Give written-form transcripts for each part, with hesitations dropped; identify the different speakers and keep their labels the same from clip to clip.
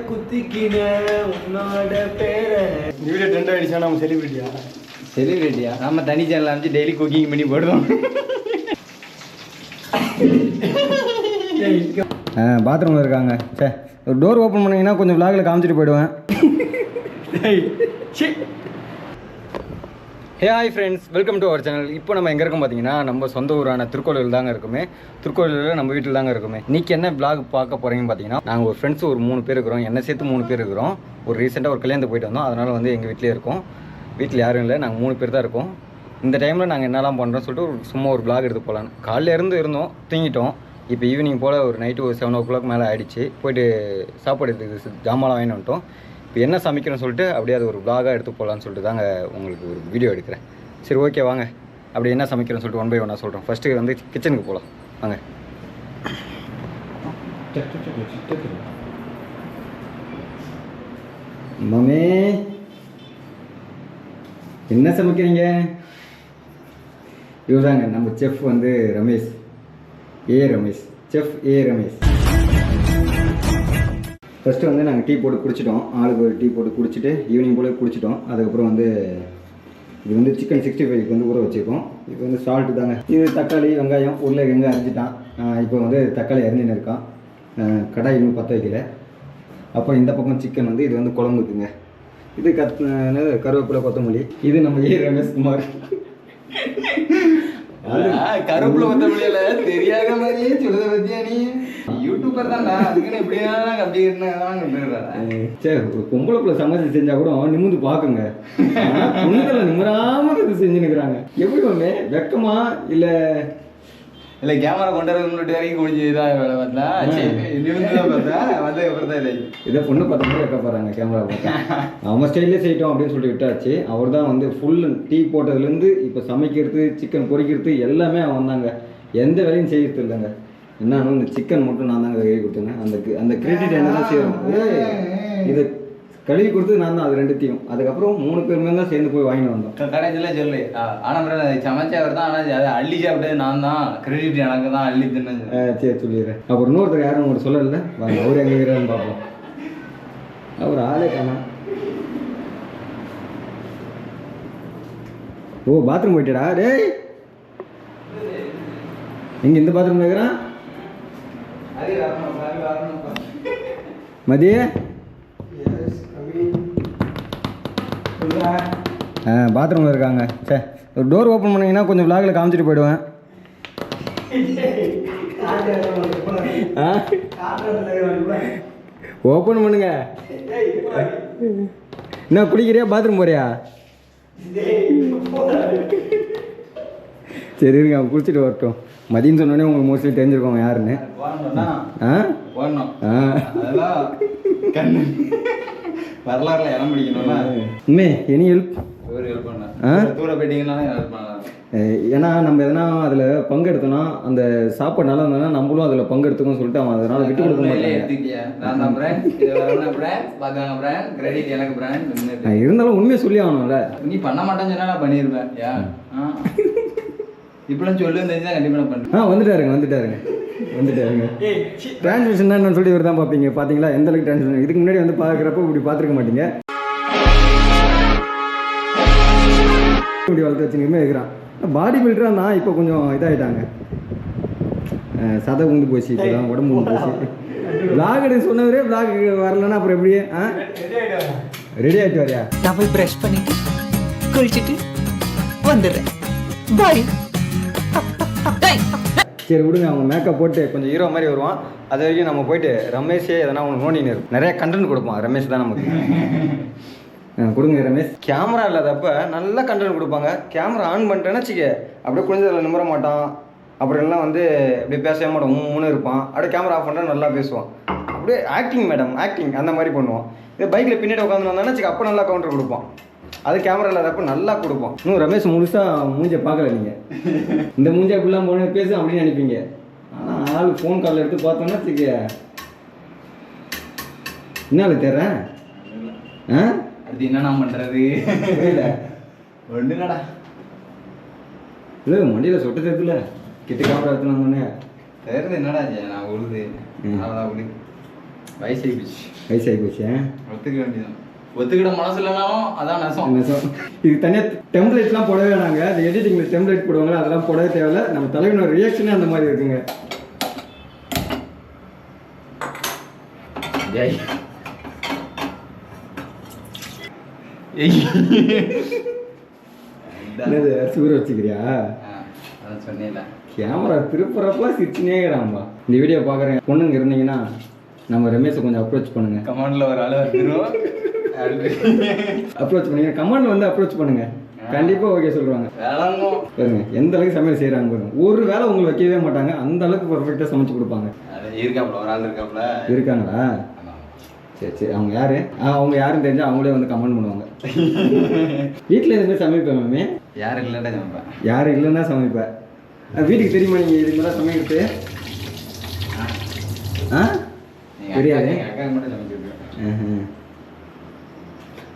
Speaker 1: குத்திக்கின உன்னோட பேரை video trend ஆகிடுச்சா? நம்ம செலிபிரிட்டியா நம்ம தனி சேனல் அமைச்சு டெய்லி குக்கிங் பண்ணி போடுவோம். பாத்ரூமில் இருக்காங்க. சரி, ஒரு டோர் ஓப்பன் பண்ணிங்கன்னா கொஞ்சம் விளாகில் காமிச்சிட்டு போயிடுவேன். Hey hi friends, welcome to our channel. இப்போ நம்ம எங்கே இருக்கோம் பார்த்தீங்கன்னா, நம்ம சொந்த ஊரான திருக்கோயிலூர் தாங்க இருக்குமே. திருக்கோயிலூரில் நம்ம வீட்டில் தாங்க இருக்குமே. இன்றைக்கி என்ன விளாக் பார்க்க போகிறீங்கன்னு பார்த்தீங்கன்னா, நாங்கள் ஒரு ஃப்ரெண்ட்ஸ் ஒரு 3 பேர் இருக்கிறோம். என்னை சேர்த்து 3 பேர் இருக்கிறோம். ஒரு ரீசெண்டாக ஒரு கல்யாணத்துக்கு போயிட்டு வந்தோம். அதனால் வந்து எங்கள் வீட்டிலே இருக்கோம். வீட்டில் யாரும் இல்லை, நாங்கள் 3 பேர் தான் இருக்கோம். இந்த டைமில் நாங்கள் என்னெல்லாம் பண்ணுறோன்னு சொல்லிட்டு சும்மா ஒரு விளாக் எடுத்து போகலான்னு. காலையில் இருந்தோம், தூங்கிட்டோம். இப்போ ஈவினிங் போல் ஒரு நைட்டு ஒரு 7 o'clock மேலே ஆகிடுச்சு. போய்ட்டு சாப்பாடு எடுத்துக்கிட்டு ஜாமான்லாம் வாங்கிட்டு வந்துட்டோம். இப்போ என்ன சமைக்கிறோன்னு சொல்லிட்டு அப்படியே அது ஒரு விளாகாக எடுத்து போகலான்னு சொல்லிட்டு தாங்க உங்களுக்கு ஒரு வீடியோ எடுக்கிறேன். சரி, ஓகே வாங்க. அப்படி என்ன சமைக்கிறோன்னு சொல்லிட்டு 1 by 1 சொல்கிறோம். ஃபஸ்ட்டு வந்து கிச்சனுக்கு போகலாம் வாங்க. மாமே என்ன சமைக்கிறீங்க? இவர்தாங்க நம்ம செஃப் வந்து ரமேஷ், ரமேஷ் செஃப் ரமேஷ். ஃபஸ்ட்டு வந்து நாங்கள் டீ போட்டு குடிச்சிட்டோம். ஆளுக்கு ஒரு டீ போட்டு குடிச்சிட்டு ஈவினிங் போல் குடிச்சிட்டோம். அதுக்கப்புறம் வந்து இது வந்து சிக்கன் 65 வந்து ஊற வச்சுருக்கோம். இது வந்து சால்ட்டு தாங்க. இது தக்காளி வெங்காயம் உருளைக்கிழங்கு அரிஞ்சிட்டான். இப்போ வந்து தக்காளி அரிஞ்சின்னு இருக்கான். கடாய் இன்னும் பற்ற வைக்கல. அப்புறம் இந்த பக்கம் சிக்கன் வந்து இது வந்து குழம்புக்குங்க. இது கருவேப்பிலை கொத்தமல்லி. இது நம்ம ரமேஷ்குமார். கருவேப்பிலை கொத்தமல்லியில தெரியாத மாதிரியே சொல்லுத பத்தியா நீ? யூடியூபர் தான்டா, அதுக்குன்னு எப்படியா அப்படி இருந்தாங்க. சரி, ஒரு பொம்பளை பிள்ளை சமைச்சு செஞ்சா கூட நிமிந்து பாக்குங்க. பொண்ணுகளை நிமிராம இது செஞ்சுன்னுக்குறாங்க. எப்படி ஒண்ணு வெக்கமா இல்ல இல்லை கேமரா கொண்டு வர முன்னாடி வரைக்கும் குடிஞ்சு இதாக வேலை பார்த்தா பார்த்தா வந்ததுக்கப்புறம் தான் இல்லை. இதை பொண்ணு பார்த்த மாதிரி வைக்க போகிறாங்க கேமரா பார்த்தா. அவங்க ஸ்டைல்லே செய்யட்டோம் அப்படின்னு சொல்லிட்டு விட்டாச்சு. அவர் தான் வந்து ஃபுல் டீ போட்டதுலேருந்து இப்போ சமைக்கிறது, சிக்கன் பொரிக்கிறது எல்லாமே அவன் தாங்க. எந்த வேலையும் செய்யறது இல்லைங்க. என்னன்னு இந்த சிக்கன் மட்டும் நான் தாங்க கழுவி கொடுத்தேங்க. அந்த கிரெடிட் என்ன தான் செய்யணும். இதை கழுவி கொடுத்து நான் தான் அது ரெண்டுத்தையும். அதுக்கப்புறம் 3 பேருமே தான் சேர்ந்து போய் வாங்கிட்டு வந்தோம். கடைசியில் சொல்லு. ஆனால் சமைச்சவர் தான். ஆனால் அதை அள்ளி சாப்பிட்டது நான் தான். கிரெடிட் எனக்கு தான் அள்ளி தின்னு. சரி சொல்லிடுறேன். அப்புறம் இன்னொருத்தர் யாரும் உங்களுக்கு சொல்லலை. அவர் எங்கே இருக்கிறான்னு பார்ப்போம். அவர் ஆளே காணோம். ஓ, பாத்ரூம் போயிட்டடா டேய். எங்கே இந்த பாத்ரூம் இருக்கிறான்? மதிய பாத்ரூமில் இருக்காங்க. சரி, ஒரு டோர் ஓப்பன் பண்ணிங்கன்னா கொஞ்சம் விளாகில் காமிச்சிட்டு போயிடுவேன். ஓப்பன் பண்ணுங்க. என்ன குடிக்கிறியா? பாத்ரூம் போறியா? சரி இருங்க, அவன் குளிச்சுட்டு வரட்டும். மதியம் சொன்னோடனே உங்களுக்கு மோஸ்ட்லி தெரிஞ்சிருக்கோம் யாருன்னு. வரலாறுல இடம் பிடிக்கணும்னா உண்மை எனி ஹெல்ப் தூர போயிட்டீங்கன்னா ஏன்னா நம்ம எதனா அதில் பங்கெடுத்தோன்னா அந்த சாப்பாடு நல்லா இருந்ததுன்னா நம்மளும் அதில் பங்கெடுத்துக்கணும்னு சொல்லிட்டு அவன் அதனால விட்டு கொடுக்க மாட்டேன். இருந்தாலும் உண்மையை சொல்லி ஆகணும்ல. நீ பண்ண மாட்டேன்னு சொன்னா நான் பண்ணிடுவேன். இப்பெல்லாம் சொல்லி இருந்துச்சுன்னா கண்டிப்பாக பண்ணேன். வந்துட்டாருங்க. டிரான்ஸ்மிஷன் தான் சொல்லி இவர் தான் பார்ப்பீங்க. பார்த்தீங்களா எந்த அளவுக்கு டிரான்ஸ்மிஷன்? இதுக்கு முன்னாடி வந்து பார்க்குறப்ப இப்படி பார்த்துருக்க மாட்டீங்க. இப்படி வளர்த்து வச்சுருக்கமே இருக்கிறான். பாடி பில்டராக தான் இப்போ கொஞ்சம் இதாகிட்டாங்க. சதை உந்து போச்சு, இப்போதான் உடம்பு உந்து போச்சு. விளாக் எடுக்க சொன்னவரே விளாக் வரலன்னா அப்புறம் எப்படியே ரெடி ஆகிட்டு வரையா?
Speaker 2: நான் போய் ப்ரஷ் பண்ணிட்டு குளிச்சுட்டு வந்துடுறேன். பாய்.
Speaker 1: சரி விடுங்க, அவங்க மேக்கப் போட்டு கொஞ்சம் ஹீரோ மாதிரி வருவான். அது வரைக்கும் நம்ம போயிட்டு ரமேஷே எதனா அவனுக்கு நோண்டின்னு இருக்கும். நிறைய கண்டென்ட் கொடுப்பான் ரமேஷ் தான் நமக்கு. கொடுங்க ரமேஷ். கேமரா இல்லாதப்ப நல்ல கண்டென்ட் கொடுப்பாங்க. கேமரா ஆன் பண்ணிட்டேன்னு வச்சுக்க அப்படியே குழந்தைல நிமிர மாட்டான். அப்புறம் எல்லாம் வந்து அப்படியே பேசவே மாட்டான், மூணு இருப்பான். அப்படியே கேமரா ஆஃப் பண்ணிட்டா நல்லா பேசுவான். அப்படியே ஆக்டிங் மேடம் ஆக்டிங் அந்த மாதிரி பண்ணுவான். இதே பைக்கில் பின்னாடி உட்காந்து வந்தானே வச்சுக்க அப்போ நல்லா கவுண்டர் கொடுப்பான். அது கேமரா இல்லாதப்ப நல்லா கொடுப்போம். இன்னும் ரமேஷ் முழுசாக மூஞ்சை பார்க்கல நீங்கள். இந்த மூஞ்சை இப்படிலாம் போன பேச அப்படின்னு நினைப்பீங்க. ஆனால் ஆள் ஃபோன் காலில் எடுத்து பார்த்தோன்னா வச்சுக்க என்னால தேர்றேன்.
Speaker 3: அது என்ன நான் பண்ணுறது
Speaker 1: புரியல.
Speaker 3: ஒன்றுங்கடா
Speaker 1: இல்லை மண்டியில் சொட்டு சேர்த்துல கிட்ட கேமரா எடுத்துன்னு வந்தோடனே
Speaker 3: தெரியுது என்னடா நான் உழுது அவ்வளோதான் உழு. வயசாகி போச்சு.
Speaker 1: வயசாகி போச்சு.
Speaker 3: ஒத்துக்க வேண்டியதான். ஒத்துக்கிட மனசு இல்லைனாலும் அதான் நெசம்.
Speaker 1: இது தனியாக டெம்ப்ளேட்லாம் போடவே வேணாங்க. அது எடிட்டிங்கில் டெம்ப்ளேட் போடுவாங்க, அதெல்லாம் போடவே தேவையில்ல. நம்ம தலைவனோட ரியாக்ஷனே அந்த மாதிரி இருக்குங்க.
Speaker 3: ஜெய்.
Speaker 1: என்னது சூற வச்சுக்கிறியா?
Speaker 3: அதான் சொன்னேன்ல.
Speaker 1: கேமரா திருப்புறப்பெல்லாம் சிரிச்சுனேங்கிறான்பா. இந்த வீடியோ பார்க்குறேன் பொண்ணுங்க இருந்தீங்கன்னா நம்ம ரமேஷை கொஞ்சம் அப்ரோச் பண்ணுங்க.
Speaker 3: கமெண்ட்ல ஒரு ஆள் வந்துடும்.
Speaker 1: அப்ரோச் பண்ணுங்க, கமெண்ட் வந்து அப்ரோச் பண்ணுங்க, கண்டிப்பா ஓகே சொல்லுவாங்க. பாருங்க எந்த அளவுக்கு சமையல் செய்யறாங்க பாருங்க. ஒரு வேலை உங்களுக்கு வைக்கவே மாட்டாங்க, அந்த அளவுக்கு பர்ஃபெக்டா சமைச்சு கொடுப்பாங்க.
Speaker 3: இருக்காப்ல ஒரு ஆள் இருக்காப்ல.
Speaker 1: இருக்காங்களா? சரி சரி. அவங்க யாரு? அவங்க யாருன்னு தெரிஞ்சா அவங்களே வந்து கமெண்ட் பண்ணுவாங்க. வீட்டில் எதுவுமே சமைப்பேன் மேமே.
Speaker 3: யாரும் இல்லைன்னா சமைப்பேன்.
Speaker 1: யாரும் இல்லைன்னா சமைப்பேன். வீட்டுக்கு தெரியுமா நீங்கள் இதுக்கு மேலே சமைக்கிறது? தெரியாது.
Speaker 3: அக்கா மட்டும் சமைச்சிருக்கேன்.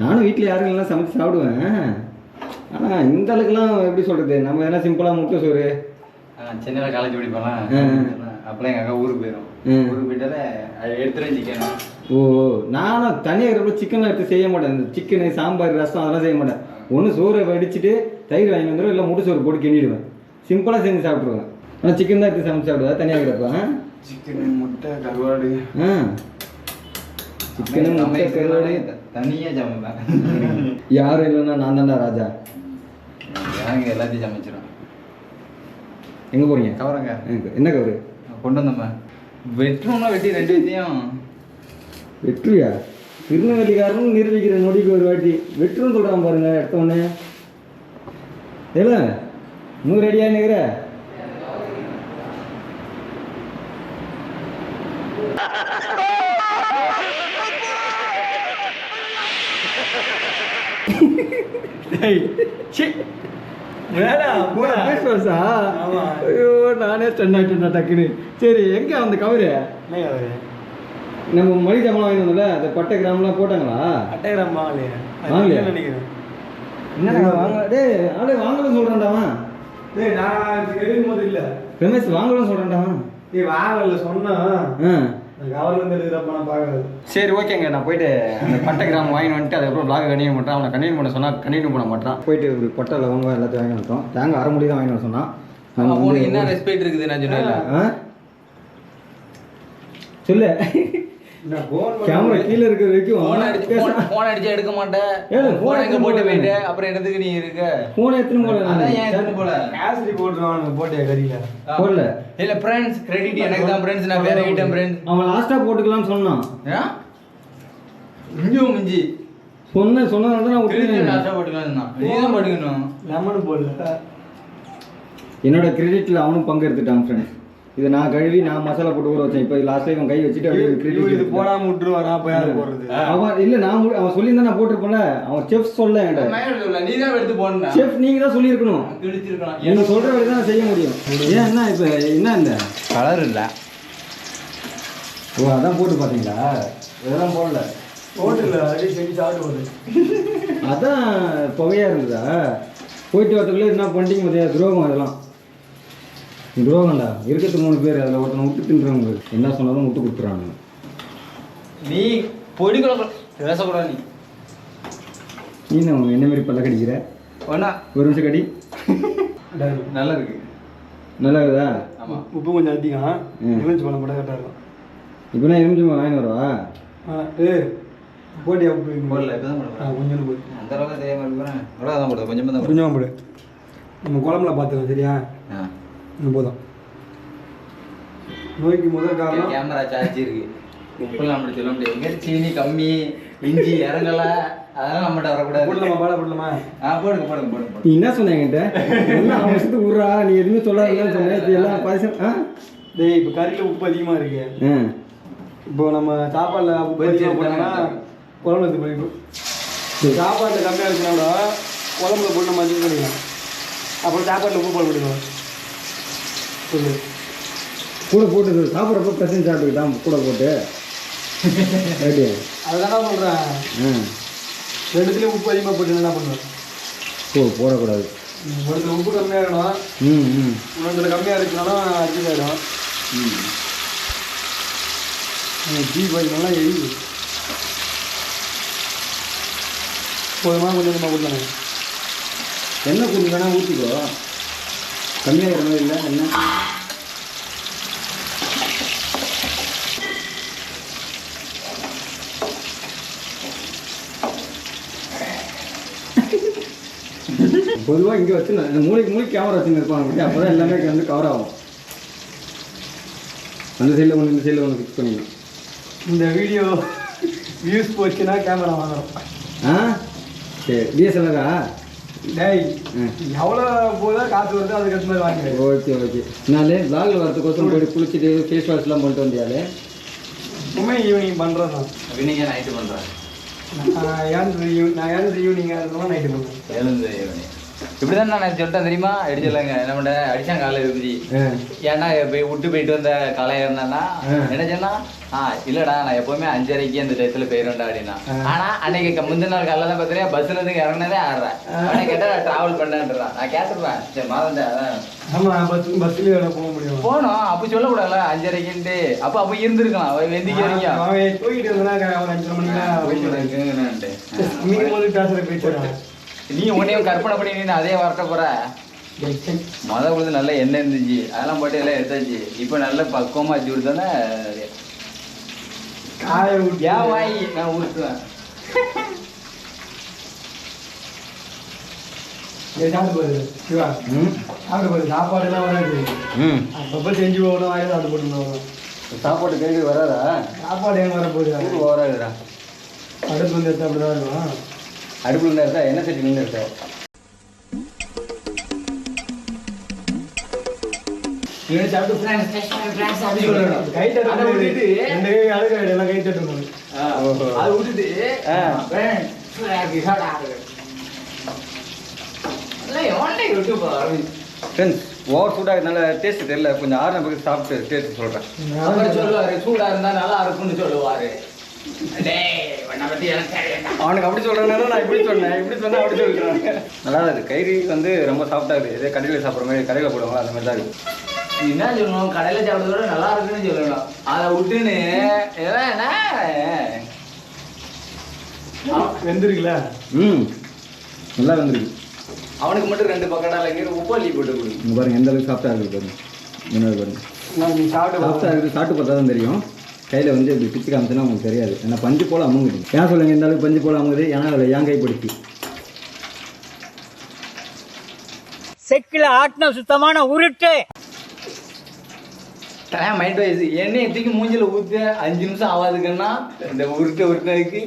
Speaker 1: நானும் வீட்டில் யாரும் இல்லைன்னா சமைச்சு சாப்பிடுவேன். ஆனால் இந்த அளவுக்குலாம் எப்படி சொல்கிறது, நம்ம எதனா சிம்பிளாக முட்டை சோறு.
Speaker 3: சென்னையில் காலேஜ் படிப்பேன். அப்போலாம் எங்கள் அக்கா ஊருக்கு போயிடும். ஊருக்கு போயிட்டாலே எடுத்துகிட்டு சிக்கன்.
Speaker 1: ஓ, நானும் தனியாக இருக்கிறப்ப சிக்கன்லாம் எடுத்து செய்ய மாட்டேன். இந்த சிக்கனு சாம்பார் ரசம் அதெல்லாம் செய்ய மாட்டேன். ஒன்று சோறை வடிச்சிட்டு தயிர் வாங்கி வந்துடும், இல்லை முட்டை சோறு போட்டு கிண்டிடுவேன். சிம்பிளாக செஞ்சு சாப்பிட்ருவேன். ஆனால் சிக்கன் தான் எடுத்து சமைச்சு சாப்பிடுவேன் தனியாக இருக்கிறப்ப.
Speaker 3: சிக்கன் முட்டை கருவாடு.
Speaker 1: சிக்கனு முட்டை கருவாடு
Speaker 3: தனியாக சமைப்பேன்.
Speaker 1: யாரும் இல்லைன்னா நான் தான்டா ராஜா.
Speaker 3: எனக்கு எல்லாத்தையும் சமைச்சிடும்.
Speaker 1: எங்கே போகிறீங்க?
Speaker 3: கவருங்க.
Speaker 1: என்ன கவரு
Speaker 3: கொண்டு வந்தோம்மா? வெட்டுறோம்னா வெட்டி ரெண்டு வைத்தியம்.
Speaker 1: வெற்றியா? திருநெல்வேலிக்காரன் நிரூபிக்கிற நொடிக்கு ஒரு வாட்டி வெற்றுன்னு சொல்கிறான் பாருங்க. எடுத்தோடனே ஏல 100 அடியா நிற்கிற? ஐயோ நானே ஸ்டெண்டாயிட்டேன் டக்குன்னு. சரி எங்க அந்த கவரு? நம்ம மளிகை ஜாமான் வாங்கி வந்தோம்ல, அந்த பட்டை கிராம்லாம் போட்டாங்களா?
Speaker 4: பட்டை கிராம் வாங்கலையே.
Speaker 1: வாங்கலையா?
Speaker 4: நினைக்கிறேன்.
Speaker 1: என்ன வாங்க? டேய் ஆளே வாங்கலன்னு சொல்கிறான்டாவன்.
Speaker 4: டேய் நான் எடுக்கும்போது இல்லை
Speaker 1: ரமேஷ் வாங்கலன்னு சொல்கிறான்டாவன்.
Speaker 4: நீ வாங்கல சொன்னா கவர்லேருந்து எடுக்கிறப்ப நான் பார்க்கறது.
Speaker 1: சரி ஓகேங்க, நான் போயிட்டு அந்த பட்டை கிராமம் வாங்கி வந்துட்டு அதுக்கப்புறம் பிளாக் கண்டினியூ பண்ணுறேன். அவனை கண்டினியூ பண்ண சொன்னால் கண்டினியூ பண்ண மாட்டான். போயிட்டு ஒரு பட்டை லவங்கம் எல்லாத்தையும் வாங்கி வந்துட்டோம். தேங்காய் அரை மணி தான் வாங்கி வர சொன்னான்.
Speaker 3: உனக்கு என்ன ரெஸ்பெக்ட் இருக்குது நான் சொன்னேன்.
Speaker 1: சொல்லு.
Speaker 4: போன்
Speaker 1: கேமரா கீழே இருக்கிற வரைக்கும்
Speaker 3: போன் அடிச்சா எடுக்க மாட்டேன். போன் எங்க போட்டு போயிட்டு அப்புறம் என்னதுக்கு நீ இருக்க?
Speaker 1: போனை எடுத்துன்னு போல.
Speaker 3: அதான் ஏன் எடுத்துன்னு போல?
Speaker 4: கேசரி போட்டுருவான் போட்டியா கறியில
Speaker 1: போடல.
Speaker 3: இல்ல ஃப்ரெண்ட்ஸ் கிரெடிட் எனக்கு தான் ஃப்ரெண்ட்ஸ். நான் வேற ஐட்டம் ஃப்ரெண்ட்ஸ்.
Speaker 1: அவன் லாஸ்ட்டாக போட்டுக்கலாம்னு சொன்னான்.
Speaker 3: மிஞ்சி
Speaker 1: சொன்னதால தான் நான்
Speaker 3: கிரெடிட் லாஸ்ட்டாக போட்டுக்கலாம். நீ தான் போட்டுக்கணும்.
Speaker 4: லெமன் போடல.
Speaker 1: என்னோட கிரெடிட்டில் அவனும் பங்கு எடுத்துட்டான் ஃப்ரெண்ட்ஸ். இதை நான் கழுவி நான் மசாலா போட்டு ஊற வச்சேன். இப்போ லாஸ்ட் டைம் கை வச்சுட்டு அப்படியே
Speaker 4: இது
Speaker 1: கிரெடிட்
Speaker 4: போடாம விட்டுருவான். நான் போய் யாரு போடுறது?
Speaker 1: அவன் இல்லை அவன் சொல்லியிருந்தா நான் போட்டிருப்பேன்ல. அவன் செஃப் சொல்ல என்கிட்ட.
Speaker 3: நீ தான் எடுத்து போடணும்.
Speaker 1: செஃப் நீங்கள் தான் சொல்லியிருக்கணும்.
Speaker 3: கிழிச்சிருக்கலாம்.
Speaker 1: நீங்க சொல்ற வழி தான் செய்ய முடியும். ஏன் என்ன இப்போ என்ன இல்லை
Speaker 3: கலர் இல்லை.
Speaker 1: ஓ அதான் போட்டு பார்த்தீங்களா? இதெல்லாம் போடல.
Speaker 4: போட்டுல அப்படியே செஞ்சு சாப்பிட்டு போகுது.
Speaker 1: அதான் புகையாக இருந்ததா? போயிட்டு வரத்துக்குள்ளே என்ன பண்ணிட்டீங்க பார்த்தியா? துரோகம். அதெல்லாம் துரோகம்டா. இருக்கிறது 3 பேர், அதில் ஒருத்தனை விட்டு தின்றுறவங்க. என்ன சொன்னாலும் விட்டு கொடுத்துறாங்க.
Speaker 3: நீ பொடி குழம்பு பேசக்கூடாது.
Speaker 1: நீ என்ன மாரி பல்ல கடிக்கிற?
Speaker 3: ஒன்றா
Speaker 1: ஒரு நிமிஷம் கடி.
Speaker 3: நல்லா இருக்கு.
Speaker 1: நல்லா இருக்குதா?
Speaker 3: ஆமாம்.
Speaker 4: உப்பு கொஞ்சம் அதிகம். எலுமிச்சு பழம் போட்டால் கரெக்டாக இருக்கும்.
Speaker 1: இப்போ நான் எலுமிச்சை வாங்கி வரவா?
Speaker 4: போட்டியா உப்பு
Speaker 3: போடல. இப்போ தான் போடுறேன்.
Speaker 4: கொஞ்சம் போடு.
Speaker 3: அந்த அளவுக்கு தெரியாமல் இருக்கிறேன். அவ்வளோ தான் போடுறேன். கொஞ்சமாக தான்
Speaker 4: கொஞ்சமாக போடு. நம்ம குழம்புல பார்த்துக்கலாம். சரியா? போதும். நோய்க்கு முதல் காரணம்
Speaker 3: கேமரா சார்ஜ் இருக்கு. உப்புலாம் அப்படி சொல்ல முடியாது. எங்கே சீனி கம்மி, இஞ்சி இறங்கல, அதெல்லாம் நம்மகிட்ட வரக்கூடாது.
Speaker 4: போடலாமா? பாட போடலாமா?
Speaker 3: போடுங்க போடுங்க போடுங்க.
Speaker 1: நீ என்ன சொன்ன என்கிட்ட? எல்லாம் அவன் விஷயத்துக்கு விட்றா, நீ எதுவுமே சொல்லாதுன்னு சொன்னேன். இப்போ எல்லாம் பாயசம்.
Speaker 4: டேய் இப்போ கறியில் உப்பு அதிகமாக இருக்கு. இப்போ நம்ம சாப்பாடில் உப்பு அதிகமாக போட்டோம்னா குழம்புல போயிடும். சாப்பாட்டில் கம்மியாக இருக்குன்னா கூட குழம்புல போட்டு நம்ம அதிகம் பண்ணிக்கலாம். அப்புறம் சாப்பாட்டில் உப்பு போட முடியும். சொல்லு.
Speaker 1: கூட போட்டு சாப்பிட்றப்ப பிரச்சனை சாப்பிட்டுக்கிட்டான் கூட போட்டு.
Speaker 4: அதுதான் சொல்கிறேன். ரெண்டுத்துலேயும் உப்பு அதிகமாக போட்டு என்ன பண்ணுவேன்?
Speaker 1: ஓ போடக்கூடாது.
Speaker 4: ஒருத்தர் உப்பு கம்மியாக இருக்கணும். இன்னொருத்தர் கம்மியாக இருக்குனாலும் அதிகமாகிடும். டீ பாய் நல்லா எரியுது. போதுமா கொஞ்சம் கொஞ்சமாக கொடுத்தாங்க.
Speaker 1: எண்ணெய் கொஞ்சம் வேணா ஊற்றிக்கோ. கம்மியாக மாதிரி இல்லை எண்ணெய். பொதுவாக இங்கே வச்சு இந்த மூளைக்கு கேமரா வச்சுன்னு இருப்பாங்க. அப்போ தான் எல்லாமே வந்து கவர் ஆகும். அந்த சைடில் ஒன்று இந்த சைடில் ஒன்று ஃபிக்ஸ் பண்ணிக்கலாம்.
Speaker 4: இந்த வீடியோ வியூஸ் போச்சுன்னா கேமரா வாங்குறோம்.
Speaker 1: ஆ சரி. டிஎஸ்எல்ஆரா?
Speaker 4: டேய் எவ்வளோ போதா காசு வருது அதுக்கு ஏற்ற மாதிரி வாங்கிக்கிறேன்.
Speaker 1: Okay okay. நாளே லாகில் வரதுக்கோசரம் போய்ட்டு குளிச்சுட்டு ஃபேஸ் வாஷ்லாம் பண்ணிட்டு வந்தியாலே?
Speaker 4: எப்பவுமே ஈவினிங் பண்ணுறேன் தான்.
Speaker 3: இன்னைக்கு நைட்டு பண்ணுறேன்.
Speaker 4: நான் ஏன் ஈவினிங்காக இருந்தோம்னா நைட்டு பண்ணுறேன்.
Speaker 3: எழுந்து ஈவினிங் இப்படிதான் நான் சொல்லிட்டேன் தெரியுமா? அடிச்சிடலாங்க நம்மகிட்ட அடிச்சான் காலை இருந்துச்சு. ஏன்னா போய் விட்டு போயிட்டு வந்த காலையா இருந்தானா என்ன சொன்னா இல்லடா நான் எப்பவுமே 5:30க்கு அந்த டயத்துல போயிருவேன்டா அப்படின்னா. ஆனா அன்னைக்கு முந்தின நாள் காலைல தான் பார்த்தீங்கன்னா பஸ்ல இருந்து இறங்கினதே 6:30. அவனை கேட்டா நான் டிராவல் பண்ணேன்றான். நான் கேட்டுருவேன் சரி மாதம்
Speaker 4: ஆமாம் பஸ்லேயே போக முடியும்.
Speaker 3: போனோம் அப்போ சொல்லக்கூடாதுல 5:30க்குன்ட்டு. அப்போ வெந்திருக்கலாம் வெந்திக்க வரைக்கும்
Speaker 4: அவன் தூக்கிட்டு இருந்தா ஒரு 5 மணிக்கு மீன் போது பேசுகிற பேசுகிறான்.
Speaker 3: நீ உன்னையும் கற்பனை பண்ணி நீ அதே வரட்ட போற. மொதல் பொழுது நல்ல எண்ணெய் இருந்துச்சு அதெல்லாம் போட்டு எல்லாம் எடுத்தாச்சு. இப்போ நல்ல பக்குவமா வச்சு கொடுத்தோன்னே
Speaker 4: காய
Speaker 3: ஏன் வாய் நான் ஊற்றுவேன்.
Speaker 4: சாப்பிட்டு போகுது சிவா. சாப்பிட்டு போகுது சாப்பாடுலாம் வராது. அப்பப்போ செஞ்சு போகணும் வாங்கி சாப்பிட்டு போட்டுருந்தோம்.
Speaker 1: சாப்பாடு கேள்வி வராதா?
Speaker 4: சாப்பாடு ஏன் வர போகுது?
Speaker 1: வராதுடா.
Speaker 4: அடுப்பு வந்து எடுத்து அப்படி தான் இருக்கும்.
Speaker 1: அடுப்புல இருந்தா இருக்கா? என்ன சட்டி நின்று இருக்கா?
Speaker 4: கை தட்டு எல்லாம் கை தட்டு
Speaker 3: அதை விட்டுட்டு
Speaker 1: ஃப்ரெண்ட்ஸ் ஓவர் சூடாக இருந்தால டேஸ்ட் தெரியல. கொஞ்சம் ஆறுன பக்கம் சாப்பிட்டு டேஸ்ட் சொல்கிறேன்.
Speaker 3: சொல்லுவாரு சூடா இருந்தா நல்லா இருக்கும்னு சொல்லுவாரு.
Speaker 1: அவனுக்கு அப்படி சொல்கிறேன்னா நான் இப்படி சொன்னேன் இப்படி சொன்னேன் அப்படி சொல்லிடுறாங்க. நல்லா தான் இருக்குது. கறி வந்து ரொம்ப சாஃப்டாக இருக்குது. இதே கடையில் சாப்பிட்ற மாதிரி கடையில் போடுவாங்க அந்த மாதிரி தான் இருக்குது.
Speaker 3: என்ன சொல்லணும் கடையில் சாப்பிட்றதோட நல்லா இருக்குன்னு சொல்லணும். அதை விட்டுன்னு
Speaker 4: வெந்திருக்குல்ல.
Speaker 1: நல்லா வந்துருக்கு.
Speaker 3: அவனுக்கு மட்டும் 2 பக்கடா வைக்கிற உப்பு அள்ளி போட்டு கொடுக்கும்.
Speaker 1: இங்கே பாருங்கள் எந்த அளவுக்கு சாஃப்டாக இருக்குது பாருங்க. என்ன பாருங்க
Speaker 4: நீ சாப்பிட்டு
Speaker 1: சாஃப்டாக இருக்குது. சாப்பிட்டு பார்த்தா தான் தெரியும். கையில் வந்து இப்படி பிச்சு காமிச்சுன்னா உங்களுக்கு தெரியாது. ஏன்னா பஞ்சு போல் அமுங்குது. ஏன் சொல்லுங்க இந்த அளவுக்கு பஞ்சு போல் அமுங்குது? ஏன்னா அதில் ஏன் கைப்பிடிச்சி
Speaker 2: செக்கில் ஆட்டின சுத்தமான உருட்டு.
Speaker 3: மைண்ட் வைஸ் எண்ணெய் தூக்கி மூஞ்சில ஊற்று 5 நிமிஷம் ஆகாதுக்குன்னா இந்த உருட்டுறதுக்கு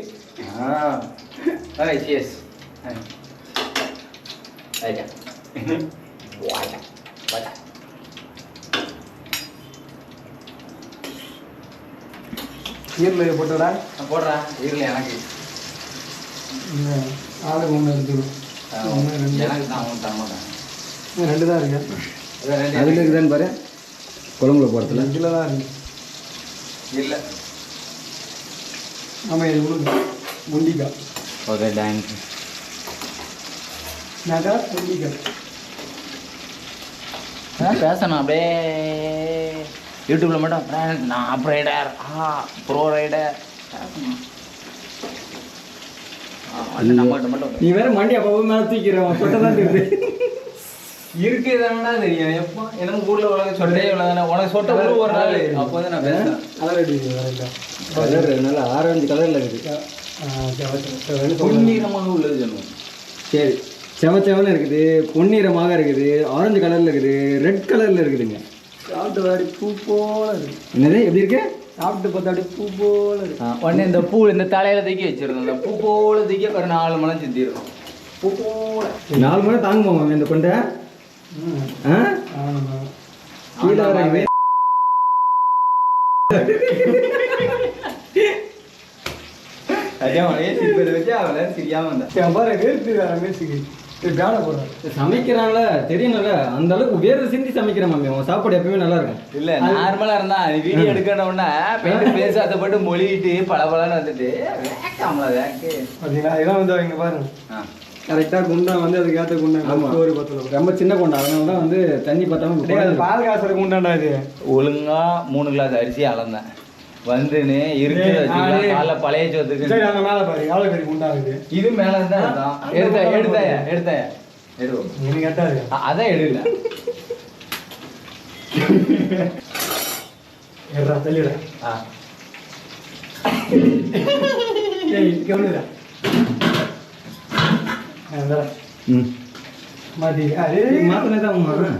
Speaker 3: எஸ்
Speaker 4: ஈரில் போட்டோடா
Speaker 3: போடுறா ஈரில் எனக்கு
Speaker 4: ஆளுக்கு 1 எடுத்துக்கணும்.
Speaker 3: எனக்கு தான் அவன் தர மாட்டேன்.
Speaker 4: 2 தான் இருக்கு.
Speaker 1: அதில் இருக்குதான்னு பாரு. குழம்புல போகிறதுல
Speaker 4: இதில் தான் இருக்கு.
Speaker 3: இல்லை
Speaker 4: ஆமாம் இது உழுது முண்டிக்காய்.
Speaker 3: ஓகே டான்ஸ்
Speaker 4: நாக்கா முண்டிக்காய்
Speaker 3: பேசணும் அப்படியே யூடியூப்ல மட்டும் நான் அப் ரைடர் ப்ரோ ரைடர் நம்மகிட்ட மட்டும்
Speaker 1: நீ வேற மண்டி அப்போ மேலே தூக்கிறேன் சொட்டை தான் தெரியுது.
Speaker 3: இருக்குதானா தெரியும். எப்போ எனக்கு ஊர்ல உலக சொட்டே உள்ளதானே உனக்கு சொட்டை ஊர் ஒரு நாள் அப்போ வந்து நான் பேசுறேன்.
Speaker 4: கலர் அடிக்குது வேற
Speaker 1: கலர் நல்லா ஆரஞ்சு கலரில் இருக்குது.
Speaker 3: பொன்னிறமாக உள்ளது சொல்லுவோம்.
Speaker 1: சரி செவச்செவன்னு இருக்குது, பொன்னிறமாக இருக்குது, ஆரஞ்சு கலரில் இருக்குது, ரெட் கலரில் இருக்குதுங்க.
Speaker 4: சாப்பிட்டு வாடி பூ போல இருக்கு.
Speaker 1: என்னது எப்படி இருக்கு?
Speaker 4: சாப்பிட்டு பார்த்தா அப்படி பூ போல இருக்கு.
Speaker 3: உடனே இந்த பூ இந்த தலையில தூக்கி வச்சிருந்தோம். இந்த பூ போல தூக்கி ஒரு 4 மணம் சுத்தி இருக்கும். பூ போல
Speaker 1: 4 மணி தாங்குமா இந்த கொண்டை? கீழே வர சமைக்கிறான்ல தெரியணும்ல, அந்த அளவுக்கு வேறு சிந்தி சமைக்கிற மாமி. அவன் சாப்பாடு எப்பவுமே நல்லா இருக்கும்.
Speaker 3: இல்ல நார்மலா இருந்தா வீடியோ எடுக்கணும்னா பேசாத போட்டு மொழிட்டு பளபளன்னு வந்துட்டு
Speaker 4: இதெல்லாம் வந்து அவங்க பாருங்க கரெக்டாக குண்டா வந்து அதுக்கு ஏற்ற குண்டா. ஒரு 10
Speaker 1: ரொம்ப சின்ன கொண்டா, அதனால தான் வந்து தண்ணி பத்தாம
Speaker 4: பால் காசுற குண்டாண்டா இது.
Speaker 3: ஒழுங்கா 3 கிளாஸ் அரிசி அளந்தேன். வந்துன்னு இருக்கு காலைல பழைய சோத்துக்கு
Speaker 4: சரி அங்க மேல பாரு எவ்வளவு பேருக்கு உண்டாகுது
Speaker 3: இது மேல இருந்தா எடுத்தான் எடுத்தேன் எடுவோம்
Speaker 4: எனக்கு எட்டாது
Speaker 3: அதான் எடுல
Speaker 4: ஏறா தள்ளிடா ஏய் கவனிடா மாத்தி
Speaker 1: மாத்தினதான்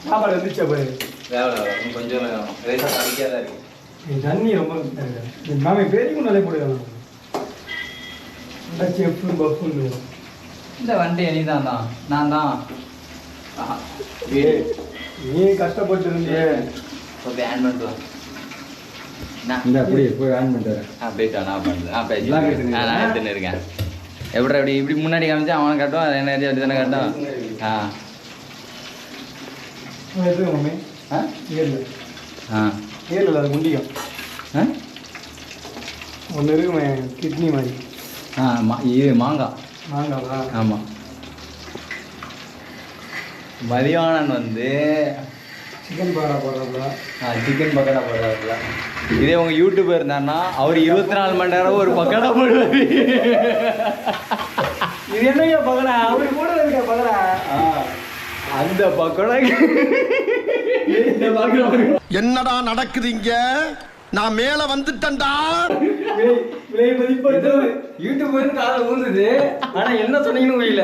Speaker 4: சாப்பாடு வந்துச்சா பாரு
Speaker 3: கொஞ்சம் படிக்காதான் இருக்கு
Speaker 4: தண்ணி ரொம்ப நாம பெரிய முன்னாலே போடுவாங்க செஃப்பு பஃப்புன்னு
Speaker 3: இந்த வண்டி நீ தான் நான் தான்
Speaker 4: நீ கஷ்டப்பட்டு இருந்தியே
Speaker 3: ஆன் பண்ணிட்டு
Speaker 1: இந்த அப்படியே போய் ஆன் பண்ணிட்டு
Speaker 3: போயிட்டா நான் பண்ணுறேன் நான் எடுத்துன்னு இருக்கேன் எப்படி இப்படி முன்னாடி காமிச்சா அவனை காட்டும் அதை என்ன அப்படி தானே காட்டும்
Speaker 4: எடுத்துக்க மம்மி ஏரில் ஏரில் அது முண்டிக்கும் ஒன்று இருக்குமே கிட்னி மாதிரி
Speaker 3: இது மாங்காய்
Speaker 4: மாங்காவா
Speaker 3: ஆமாம் மதியானன் வந்து
Speaker 4: சிக்கன் பக்கோடா போடுறதா
Speaker 3: சிக்கன் பக்கோடா போடுறாருல இதே உங்க யூடியூபர் இருந்தாருன்னா அவர் 24 மணி நேரம் ஒரு பக்கோடா போடுவாரு
Speaker 4: இது என்னையா பக்கோடா அவரு போடுறதுக்கா பக்கோடா
Speaker 3: அந்த பக்கோடா
Speaker 5: என்னடா நடக்குது இங்க நான் மேல வந்துட்டேன்டா
Speaker 4: விலை மதிப்பு
Speaker 1: யூடியூபர் காலை ஊந்துது ஆனா என்ன சொன்னீங்கன்னு புரியல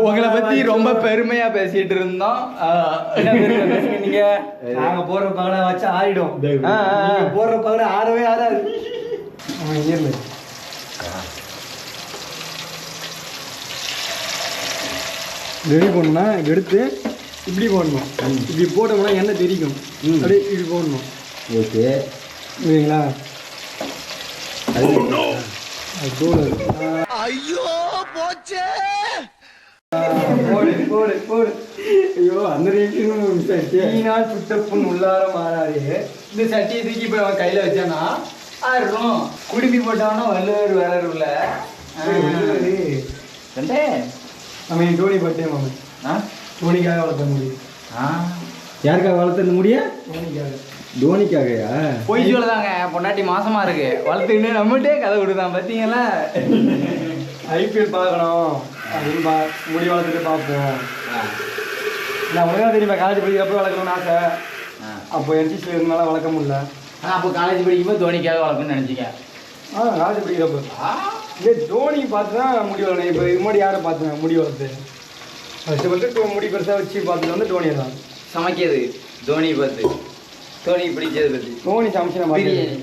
Speaker 3: உங்களை பத்தி ரொம்ப பெருமையா பேசிட்டு இருந்தோம்
Speaker 4: நீங்க நாங்க போடுற பகடா வச்சு ஆடிடும் போடுற பகடா ஆடவே ஆடாது ரெடி பண்ணா எடுத்து இப்படி போடணும் இப்படி போட்டோம்னா எண்ணெய் தெரிக்கும் அப்படியே இப்படி போடணும்
Speaker 1: ஓகே
Speaker 4: சரிங்களா அது தோல்
Speaker 5: ஐயோ போச்சே
Speaker 4: போடு போடு போடு ஐயோ அந்த ரேட்டினால் சுட்டப்புண் உள்ளார மாறாது
Speaker 3: இந்த சட்டியை தூக்கி போய் அவன் கையில வச்சானா ஆயிரும் குடுமி போட்டானா வள்ளுவர் வளருல
Speaker 4: நம்ம டோனி பட்டே மாமன் டோனிக்காக வளர்த்த முடியும்
Speaker 1: யாருக்காக வளர்த்த முடிய
Speaker 4: டோனிக்காக
Speaker 1: தோனிக்காகயா
Speaker 3: பொய் சொல்லதாங்க பொண்டாட்டி மாசமா இருக்கு வளர்த்துக்கிட்டு நம்மகிட்டே கதை விடுதான் பார்த்தீங்களா
Speaker 4: ஐபிஎல் பார்க்கணும் அப்படின்னு முடி வளர்த்துட்டு பார்ப்போம் நான் உடனே தெரியுமா காலேஜ் படிக்கிறப்ப வளர்க்கணும்னு ஆசை அப்போ என்சிசியில் இருந்தாலும் வளர்க்க முடியல
Speaker 3: அப்போ காலேஜ் படிக்கும்போது தோனிக்காக வளர்க்கணும்னு நினைச்சிக்க
Speaker 4: காலேஜ் படிக்கிறப்ப இதே தோனி பார்த்து தான் முடி வளர்க்கணும் இப்போ இது முன்னாடி யாரை பார்த்தேன் முடி வளர்த்து கஷ்டப்பட்டு முடி பெருசாக வச்சு பார்த்துட்டு வந்து தோனி தான்
Speaker 3: சமைக்கிறது தோனி பார்த்து தோனி பிடிச்சது பற்றி
Speaker 4: தோனி சமைச்சு நான்
Speaker 3: பிரியாணி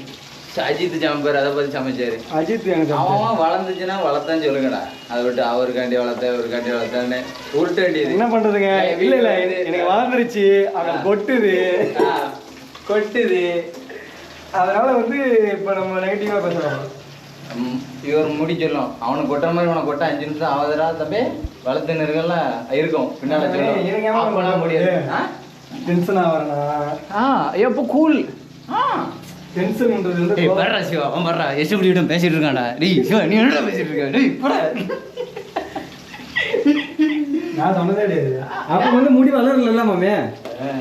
Speaker 3: அஜித் ஜம்பர் அதை பற்றி சமைச்சாரு
Speaker 4: அஜித் எனக்கு
Speaker 3: அவன் வளர்ந்துச்சுன்னா வளர்த்தான்னு சொல்லுங்கடா அதை விட்டு அவருக்காண்டி வளர்த்தான்னு உருட்ட வேண்டியது
Speaker 4: என்ன பண்றதுங்க இல்ல இல்ல எனக்கு வளர்ந்துருச்சு அவன் கொட்டுது அதனால வந்து இப்ப நம்ம நெகட்டிவா பேசுறோம்
Speaker 3: இவர் முடி சொல்லும் அவனுக்கு கொட்டுற மாதிரி உனக்கு கொட்ட 5 நிமிஷம் ஆகுதுடா தம்பி வளர்த்து நெருங்கல்ல இருக்கும் பின்னால சொல்லும் முடியாது
Speaker 4: டென்ஷன் ஆவறனா
Speaker 3: எப்போ கூல்
Speaker 4: டென்ஷன் பண்றது வந்து
Speaker 3: வர்றா சிவா அவன் வர்றா எஸ்டபிள்யூ பேசிட்டு இருக்கான்டா டேய் சிவா நீ என்னடா பேசிட்டு இருக்க டேய் போடா
Speaker 4: நான் சொன்னதே கிடையாது
Speaker 1: அப்ப வந்து முடி வளரல மாமே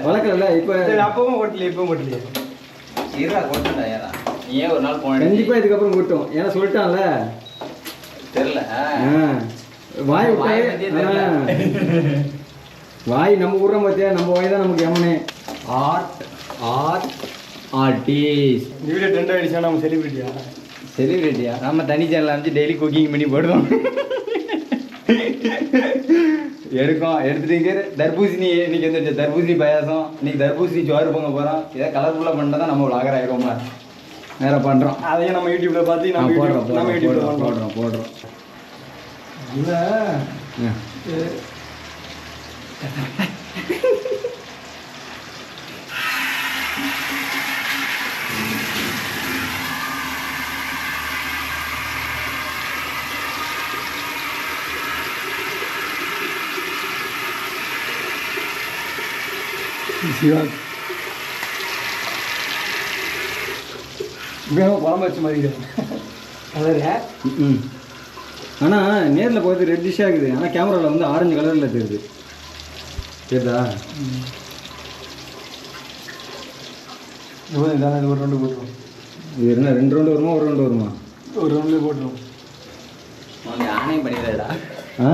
Speaker 1: வளர்க்கல இப்ப
Speaker 4: அப்பவும் கொட்டல இப்பவும் கொட்டல
Speaker 3: இருடா கொட்டடா யாரா நீ ஏன் ஒரு நாள் போன
Speaker 1: கண்டிப்பா இதுக்கப்புறம் கொட்டும் ஏன்னா சொல்லிட்டான்ல
Speaker 3: தெரியல
Speaker 1: வாய் வாய் நம்ம விடுறோம் பார்த்தியா நம்ம வாய் தான் நமக்கு எமனே ஆர்டிஸ்ட்
Speaker 4: வீடியோ ட்ரெண்ட் ஆயிடுச்சா நம்ம
Speaker 3: செலிபிரிட்டியா நம்ம தனி சேனல் அமைச்சு டெய்லி குக்கிங் பண்ணி போடுவோம் எடுத்துட்டு தர்பூசணி இன்னைக்கு வந்துருச்சு தர்பூசணி பாயாசம் இன்னைக்கு தர்பூசணி சோறு பொங்க போகிறோம் இதை கலர்ஃபுல்லாக பண்ணிட்டு தான் நம்ம விளாகர் ஆகிருவோம்ல வேற பண்ணுறோம்
Speaker 4: அதையும் நம்ம யூடியூப்ல பார்த்து நம்ம யூடியூப்ல
Speaker 1: போடுறோம்
Speaker 4: இல்லை சிவா குழம்பு வச்ச மாதிரி அதான்
Speaker 1: ஆனால் நேரில் போகிறது ரெட்டிஷாக இருக்குது ஆனால் கேமராவில் வந்து ஆரஞ்சு கலரில் தெரியுது தெரியுதா
Speaker 4: இதானே ஒரு ரவுண்டு போட்டுருவோம்.
Speaker 1: இது என்ன 2 ரவுண்டு வருமா ஒரு ரவுண்டு வருமா?
Speaker 4: ஒரு ரவுண்ட்லேயே போட்டுருவோம்.
Speaker 3: அவன் ஆணையம் பண்ணிடுறா
Speaker 1: ஆ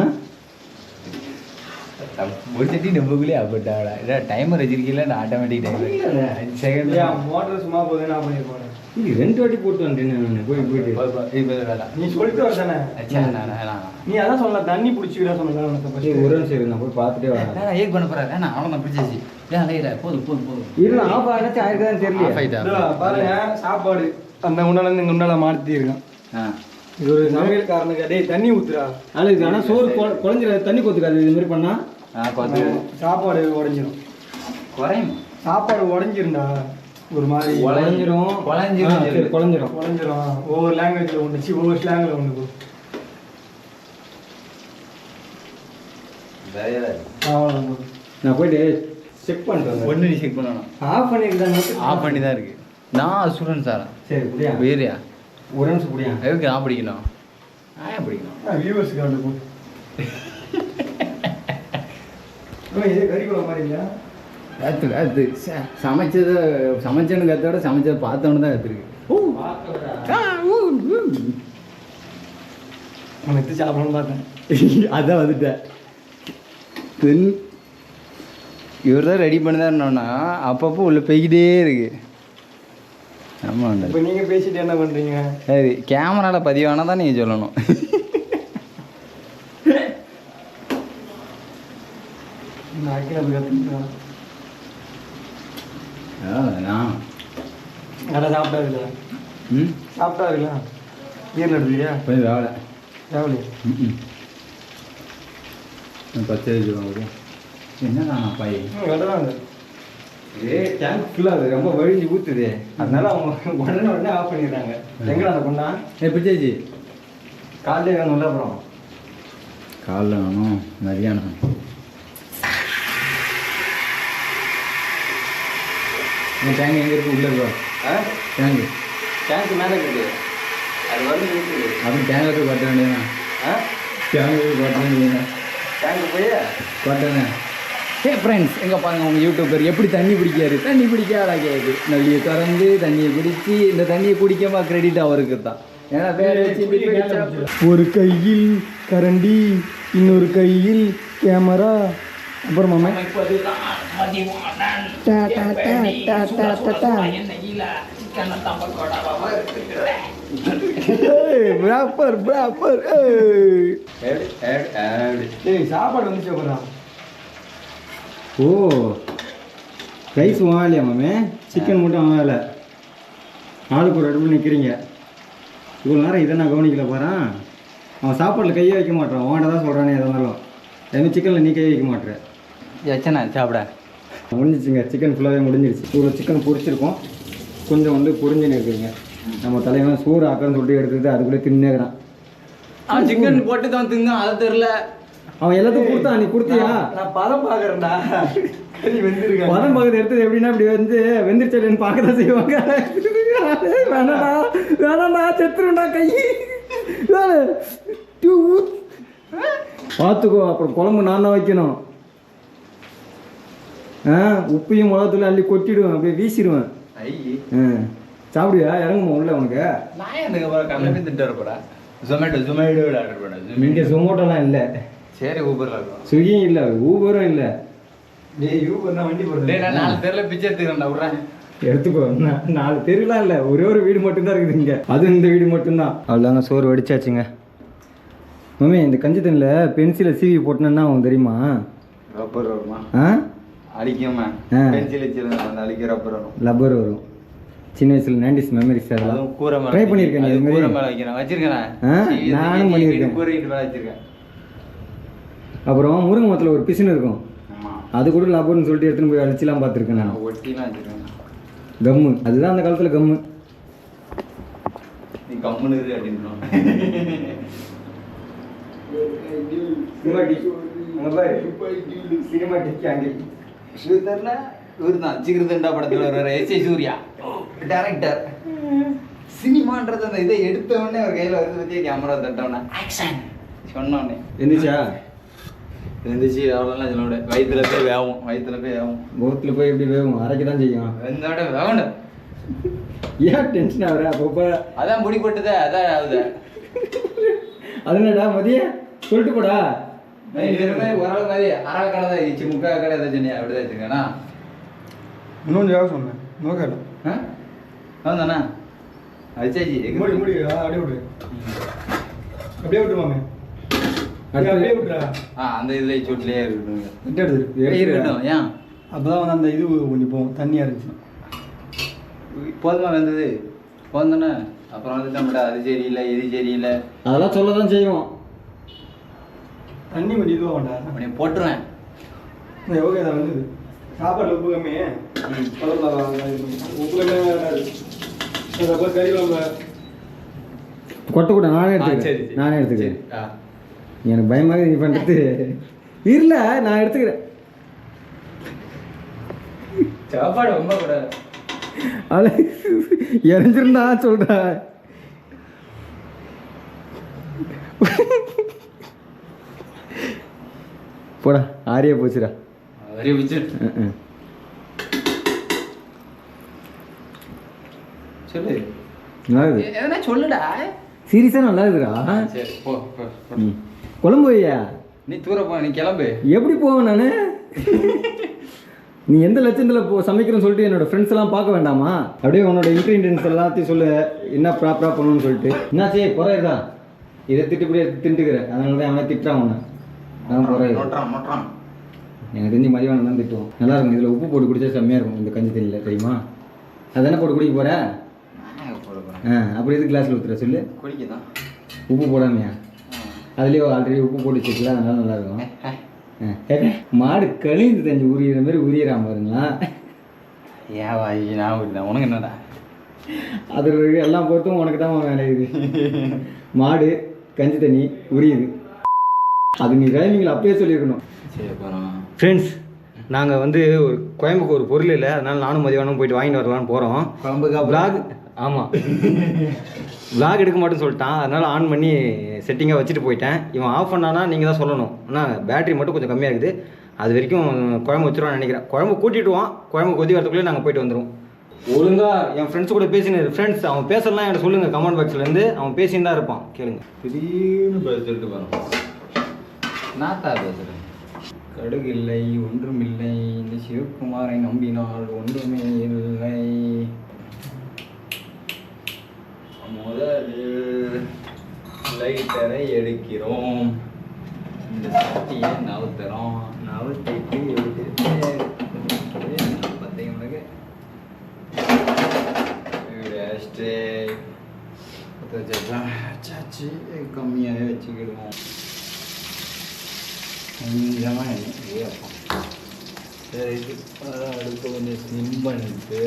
Speaker 3: முடிச்சுட்டு நம்மக்குள்ளே அப்பட்டாடா இல்லை டைமர் வச்சிருக்கீங்களா நான் ஆட்டோமேட்டிக் டைமர் 5 செகண்ட்
Speaker 4: மோட்டர் சும்மா போகுது நான் பண்ணியிருப்பேன்.
Speaker 1: இது 2 வாட்டி போட்டு வந்துட்டேன் நான் போயிட்டு
Speaker 4: நீ சொல்லிட்டு வர தானே. நீ அதான் சொல்லலாம் தண்ணி பிடிச்சிக்கிட்டா சொன்னா
Speaker 1: ஒரு நிமிஷம் இரு, நான் போய் பார்த்துட்டே வரேன்.
Speaker 3: ஏக் பண்ண போகிறேன் நான் அவ்வளோ பிடிச்சி ஏன் அலையில போதும்
Speaker 1: இல்லை ஆஃப் ஆகிடுச்சு ஆயிருக்கான்னு தெரியல.
Speaker 4: பாருங்க சாப்பாடு அந்த உண்டால இந்த உண்டால மாற்றி இருக்கான். இது ஒரு சமையல்காரனுக்கு டேய் தண்ணி ஊத்துறா.
Speaker 1: ஆனால் இது ஆனால் சோறு குழஞ்சிட தண்ணி கொத்துக்காது இது மாதிரி பண்ணா
Speaker 4: சாப்பாடு உடஞ்சிரும்.
Speaker 3: குறையும்
Speaker 4: சாப்பாடு உடஞ்சிருந்தா ஒரு மாதிரி
Speaker 1: குழஞ்சிரும் குழஞ்சிரும்.
Speaker 4: ஒவ்வொரு லாங்குவேஜில் ஒன்று ஒவ்வொரு ஸ்லாங்கில் ஒன்று அவ்வளோதான்.
Speaker 1: நான் போயிட்டு செக் பண்ணிட்டு வந்தேன்.
Speaker 3: ஒன்று நீ செக் பண்ணணும்
Speaker 1: ஆஃப் பண்ணியிருந்தாங்க.
Speaker 3: ஆஃப் பண்ணி தான் இருக்கு நான் அசூரன்ஸ் சாரேன்.
Speaker 1: சரி புரியா
Speaker 3: வேறியா
Speaker 1: ஒரு நிமிஷம் புரியா
Speaker 3: எதுக்கு நான் பிடிக்கணும் நான் ஏன் பிடிக்கணும்
Speaker 4: வியூவர்ஸுக்கு வந்துக்கும். இதே கறி குழம்பு மாதிரி இல்லையா?
Speaker 3: அது சமைச்சேன்னு கத்தோட சமைச்சதை பார்த்தோன்னு தான் கற்றுருக்கு
Speaker 4: நான் எடுத்து சாப்பிடணும்னு பார்த்தேன்.
Speaker 3: அதான் வந்துட்டேன் இவர் தான் ரெடி பண்ணி தான் இருந்தோன்னா அப்பப்போ உள்ள போய்கிட்டே இருக்கு. ஆமாம்
Speaker 4: இப்போ நீங்கள் பேசிட்டு என்ன பண்ணுறீங்க?
Speaker 3: சரி கேமராவில் பதிவானா தான் நீங்கள் சொல்லணும்.
Speaker 4: நான் அக்கில் கற்றுக்கிட்டேன்.
Speaker 3: நான்
Speaker 4: நல்லா சாப்பிட்டா இருக்கல சாப்பிட்டா இருக்கலாம். வீரில் எடுத்துக்கிறியா?
Speaker 3: கொஞ்சம் வேலை
Speaker 4: தேவையில்லையே.
Speaker 3: பச்சை வச்சுருவாங்க என்னடா பாய்
Speaker 4: கரெக்டாக தான்.
Speaker 1: டேங்க் ஃபுல்லாக அது ரொம்ப வழிஞ்சு ஊற்றுது.
Speaker 4: அதனால அவங்க உடனே ஆஃப் பண்ணிடுறாங்க. எங்கடா அந்த பொண்ணா?
Speaker 3: பிச்சாச்சு
Speaker 4: காலையிலே வேணும்ல அப்புறம்
Speaker 3: காலைல வேணும் மதியானம் டேங்க் எங்கே இருக்கு உள்ளே இருக்கா டேங்கு
Speaker 1: டேங்க் மேலே இருக்குது அது வந்து இருக்குது.
Speaker 3: அப்படி டேங்கில் போய் கொட்ட வேண்டியதுதான் டேங்கில் போய் கொட்ட வேண்டியதுதான்
Speaker 1: டேங்க் போய்
Speaker 3: கொட்டனே. ஏ ஃப்ரெண்ட்ஸ் எங்கே பாருங்க உங்கள் யூடியூபர் எப்படி தண்ணி பிடிக்காரு தண்ணி பிடிக்காதா கேட்குது நள்ளியை திறந்து தண்ணியை பிடிச்சி இந்த தண்ணியை குடிக்காம கிரெடிட் அவருக்கு தான். ஏன்னா வேற வச்சு
Speaker 4: ஒரு கையில் கரண்டி இன்னொரு கையில் கேமரா அப்புறம் மாமா சாப்பாடு வந்துச்சு அப்புறம்.
Speaker 1: ஓ ரைஸ் வாங்கலையா மாமே? சிக்கன் மட்டும் வாங்கலை. ஆளுக்கு ஒரு இடத்துல நிற்கிறீங்க. இவ்வளோ நேரம் இதை நான் கவனிக்கல பாறேன். அவன் சாப்பாட்டில் கையை வைக்க மாட்டான். அவன்கிட்ட தான் சொல்கிறானே எதாக இருந்தாலும். அதுமாதிரி சிக்கனில் நீ கையை வைக்க மாட்டேன்.
Speaker 3: எச்சனா சாப்பிட
Speaker 1: முடிஞ்சிச்சுங்க. சிக்கன் ஃபுல்லாகவே முடிஞ்சிருச்சு. இவ்வளோ சிக்கன் பொரிச்சிருக்கோம். கொஞ்சம் வந்து பொரிஞ்சுன்னு இருக்குதுங்க. நம்ம தலைவன் சோறு ஆக்கன்னு சொல்லிட்டு எடுத்துக்கிட்டு அதுக்குள்ளே தின்னேக்கிறான்.
Speaker 3: அவன் சிக்கன் போட்டு தான் திங்கான் அது தெரில.
Speaker 1: அவன் எல்லாத்தையும் கொடுத்தான். நீ கொடுத்தியா?
Speaker 4: நான் பதம் பார்க்குறேன்டா. கறி வெந்திருக்கேன்.
Speaker 1: பதம் பார்க்கறது எடுத்தது எப்படின்னா இப்படி வந்து வெந்திருச்சல்னு பார்க்க தான் செய்வாங்க. வேணாடா வேணாண்டா செத்துருண்டா கை பார்த்துக்கோ. அப்புறம் குழம்பு நான் தான் வைக்கணும். உப்பையும் மிளகாத்தூள் அள்ளி கொட்டிடுவேன். அப்படியே வீசிடுவேன். சாப்பிடுவியா? இறங்குமா உள்ள உனக்கு?
Speaker 3: நான் எனக்கு கம்மியாக திட்டு வரப்போடா. ஜொமேட்டோ ஆர்டர் பண்ண.
Speaker 1: இங்கே ஜொமேட்டோலாம் இல்லை.
Speaker 3: சரி ஊபரில் இருக்கும்.
Speaker 1: ஸ்விக்கியும் இல்லை ஊபரும் இல்லை.
Speaker 4: டேய் யூபர் தான் வண்டி போடுறேன்.
Speaker 3: நான் 4 தெருல பிச்சை எடுத்துக்கிறேன்டா விட்றேன்.
Speaker 1: எடுத்துக்கோ. 4 தெருலாம் இல்லை. ஒரே ஒரு வீடு மட்டும்தான் இருக்குது இங்கே. அதுவும் இந்த வீடு மட்டும்தான். அவ்வளோதாங்க. சோறு வடிச்சாச்சுங்க. மம்மி இந்த கஞ்சி தண்ணியில் பென்சிலை சீவி போட்டேன்னா அவன் தெரியுமா?
Speaker 3: ரப்பர் வருமா? அடிக்குமா? பென்சில் வச்சிருந்தேன் அந்த அடிக்க ரப்பர் வரும்.
Speaker 1: லப்பர் வரும். சின்ன வயசுல 90s மெமரிஸ் அதெல்லாம்.
Speaker 3: அதுவும் கூரை மேலே
Speaker 1: ட்ரை பண்ணியிருக்கேன்.
Speaker 3: அது கூரை மேலே வைக்கிறேன் வச்சிருக்கேன்.
Speaker 1: நானும் பண்ணியிருக்கேன்.
Speaker 3: கூரை வீட்டு மேலே வச்சிருக்கேன்.
Speaker 1: அப்புறம் முருங்கை மரத்தில் ஒரு பிசின் இருக்கும்.
Speaker 3: ஆமாம்
Speaker 1: அது கூட லப்பர்னு சொல்லிட்டு எடுத்துன்னு போய் அடிச்சுலாம் பார்த்துருக்கேன் நான்.
Speaker 3: ஒட்டிலாம் வச்சிருக்கேன்.
Speaker 1: கம்மு அதுதான் அந்த காலத்தில் கம்மு.
Speaker 3: நீ கம்முன்னு இரு அப்படின்னு. இவர் தான் ஜிகிருதண்டா படத்தில் வர எஸ். ஏ. சூர்யா டைரக்டர். சினிமான்றது அந்த இதை எடுத்த உடனே அவர் கையில் வருது பற்றியே கேமரா தட்டவுடனே ஆக்ஷன் சொன்னோடனே
Speaker 1: எந்திரிச்சா?
Speaker 3: இருந்துச்சு. அவ்வளோலாம் சொல்ல வயிற்றுல போய் வேகும். வயிற்றுல போய் வேகும்.
Speaker 1: போத்தில் போய் எப்படி வேகும்? அரைக்க தான் செய்யும்.
Speaker 3: வெந்தோட வேகணும்.
Speaker 1: ஏன் டென்ஷன் ஆகுற அப்பப்போ?
Speaker 3: அதான் முடி போட்டுதே அதான் ஆகுது.
Speaker 1: அது என்னடா மதிய சொல்லிட்டு போடா.
Speaker 3: ஓரளவு மாதிரி அரை கடை தான் இருந்துச்சு, முக்கால் கடை தான் சொன்னியா, அப்படிதான் வச்சுருக்கேண்ணா.
Speaker 4: இன்னொன்று யாரும் சொன்னேன் நோக்காடும்
Speaker 3: தானே அடிச்சாச்சு.
Speaker 4: முடி முடி அப்படியே விடு, அப்படியே விட்டுருவாங்க, அப்படியே விட்டுறா.
Speaker 3: அந்த இதுல சூட்லேயே இருக்கட்டும்.
Speaker 4: விட்டு எடுத்து
Speaker 3: இருக்கட்டும். ஏன்
Speaker 4: அப்போதான் வந்து அந்த இது கொஞ்சம் போகும், தண்ணியாக இருந்துச்சு.
Speaker 3: போதுமா வந்தது போதும் தானே. அப்புறம் வந்து நம்மள அது சரியில்லை இது சரியில்லை
Speaker 1: அதெல்லாம் சொல்ல தான் செய்வோம்.
Speaker 4: தண்ணி கொஞ்சம் இதுவாக வேண்டாம்,
Speaker 3: அப்படி போட்டுருவேன்.
Speaker 4: ஓகே தான் வந்தது. சாப்பாடு உப்பு கம்மி, உப்பு கம்மியாக வேண்டாது. அப்புறம் கறி குழம்பு
Speaker 1: கொட்டை கூட நானே
Speaker 3: சரி,
Speaker 1: எடுத்துக்கிறேன்.
Speaker 3: சரி.
Speaker 1: நானே எடுத்துக்கிறேன். எனக்கு பயமாக நீ பண்ணுறது இல்லை, நான் எடுத்துக்கிறேன்.
Speaker 3: சாப்பாடு ரொம்ப கூட
Speaker 1: அது இறஞ்சிருந்தா சொல்கிறா. போடா ஆரியா போச்சுடா.
Speaker 3: வரி வச்சு சொல்லு,
Speaker 1: நல்லா இருக்குது.
Speaker 3: எதனா சொல்லுடா.
Speaker 1: சீரியஸாக நல்லா இருக்குடா.
Speaker 3: சரி போ போ, போ.
Speaker 1: குழம்பு வையா.
Speaker 3: நீ தூர போ, நீ கிளம்பு.
Speaker 1: எப்படி போவேன் நான்? நீ எந்த லட்சத்தில் சமைக்கிறேன்னு சொல்லிட்டு என்னோட ஃப்ரெண்ட்ஸ் எல்லாம் பார்க்க வேண்டாமா? அப்படியே உன்னோட இன்க்ரீடியன்ஸ் எல்லாத்தையும் சொல்லு, என்ன ப்ராப்பராக பண்ணணும்னு சொல்லிட்டு. என்னாச்சே குறையுதா? இதை திட்டுப்படியே திட்டுக்கிறேன், அதனால தான் அவனை திட்டுறான் உன்னை. அதான் குறையுது.
Speaker 3: நோட்டுறான் நோட்டுறான்.
Speaker 1: எனக்கு தெரிஞ்சு மதியானம் தான் திட்டுவோம். நல்லா இருக்கும். இதில் உப்பு போட்டு குடிச்சா செம்மையாக இருக்கும் இந்த கஞ்சி தண்ணியில், தெரியுமா? அதானே போட்டு குடிக்க போகிற? அப்படி எது கிளாஸில் ஊற்றுற சொல்லு.
Speaker 3: குடிக்கதான்
Speaker 1: உப்பு போடாமையா? அதுலேயே ஆல்ரெடி உப்பு போட்டு வச்சுக்கல, அதனால நல்லாயிருக்கும். மாடு கழிந்து தஞ்சி உரியிற மாதிரி உரியறான் பாருங்களா.
Speaker 3: ஏன் வாய் நான் இல்லை, உனக்கு என்னடா?
Speaker 1: அது எல்லாம் பொறுத்தும் உனக்கு தான் வேலை. இது மாடு கஞ்சி தண்ணி உரியுது, அது நீ ரைமிங்கில் அப்பயே சொல்லியிருக்கணும்.
Speaker 3: சரி போகிறோம்
Speaker 1: ஃப்ரெண்ட்ஸ். நாங்கள் வந்து ஒரு கோயம்புக்கு ஒரு பொருள் இல்லை, அதனால நானும் மதியானம் போயிட்டு வாங்கிட்டு வரலான்னு போகிறோம்.
Speaker 3: குழம்புக்கா
Speaker 1: விளாக்? ஆமாம், விளாக் எடுக்க மாட்டேன்னு சொல்லிட்டான், அதனால் ஆன் பண்ணி செட்டிங்காக வச்சுட்டு போயிட்டேன். இவன் ஆஃப் பண்ணானா நீங்கள் தான் சொல்லணும். ஆனால் பேட்டரி மட்டும் கொஞ்சம் கம்மியாக இருக்குது, அது வரைக்கும் குழம்பு வச்சுருவான்னு நினைக்கிறேன். குழம்பு கூட்டிட்டுவான், குழம்பு கொதி வரதுக்குள்ளே நாங்கள் போயிட்டு வந்துடுவோம். ஒழுங்காக என் ஃப்ரெண்ட்ஸ் கூட பேசினு ஃப்ரெண்ட்ஸ் அவன் பேசலாம் என்கிட்ட சொல்லுங்கள் கமெண்ட் பாக்ஸ்லேருந்து. அவன் பேசின்னு தான் இருப்பான், கேளுங்க.
Speaker 3: திடீர்னு சொல்லிட்டு போகிறோம். நாத்தா பேசுகிறேன். கடுகு இல்லை ஒன்றும் இல்லை, இந்த சிவகுமாரை நம்பினால் ஒன்றுமே இல்லை. முதலில் லைட்டரை எடுக்கிறோம், இந்த சட்டியை நவுத்துறோம், நவுத்திட்டு எடுத்துட்டு பார்த்தீங்களுக்கு வச்சாச்சு. கம்மியாகவே வச்சுக்கிடுவோம். கொஞ்சமாக எண்ணெய் வைப்போம். சரி, அடுத்து கொஞ்சம் ஸ்லிம் பண்ணிட்டு